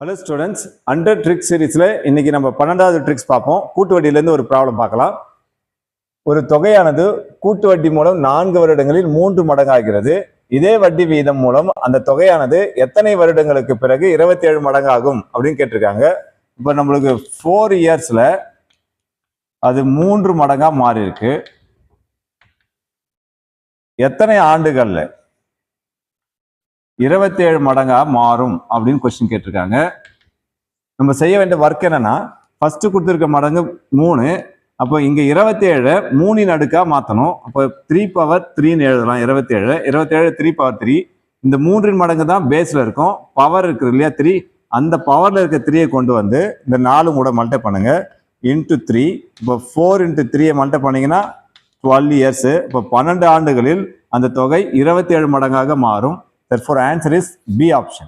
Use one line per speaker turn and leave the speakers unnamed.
Hello students, 100 tricks சீரீஸில் இன்னைக்கு நம்ம 12வது ட்ரிக்ஸ் பார்ப்போம். கூட்டு வட்டியிலேருந்து ஒரு ப்ராப்ளம் பார்க்கலாம். ஒரு தொகையானது கூட்டு வட்டி மூலம் 4 வருடங்களில் 3 மடங்காகிறது. இதே வட்டி வீதம் மூலம் அந்த தொகையானது எத்தனை வருடங்களுக்கு பிறகு 27 மடங்காகும் அப்படின்னு கேட்டிருக்காங்க. இப்போ நம்மளுக்கு 4 இயர்ஸில் அது 3 மடங்கா மாறி இருக்கு. எத்தனை ஆண்டுகள்ல 27 மடங்கா மாறும் அப்படின்னு கொஸ்டின் கேட்டிருக்காங்க. நம்ம செய்ய வேண்டிய ஒர்க் என்னன்னா, ஃபர்ஸ்ட் கொடுத்துருக்க மடங்கு 3, அப்போ இங்க 27 3 அடுக்கா மாற்றணும். அப்போ 3 பவர் 3ன்னு எழுதலாம். 27 3 பவர் 3. இந்த 3 மடங்கு தான் பேஸ்ல இருக்கும். பவர் இருக்குது இல்லையா 3, அந்த பவர்ல இருக்க 3 கொண்டு வந்து இந்த 4 கூட மல்டிப்ளை பண்ணுங்க. இன்ட்டு 3. இப்போ 4 இன்ட்டு 3 மல்டிப்ளை பண்ணீங்கன்னா 12 இயர்ஸ். இப்போ 12 ஆண்டுகளில் அந்த தொகை 27 மடங்காக மாறும். Therefore, answer is B option.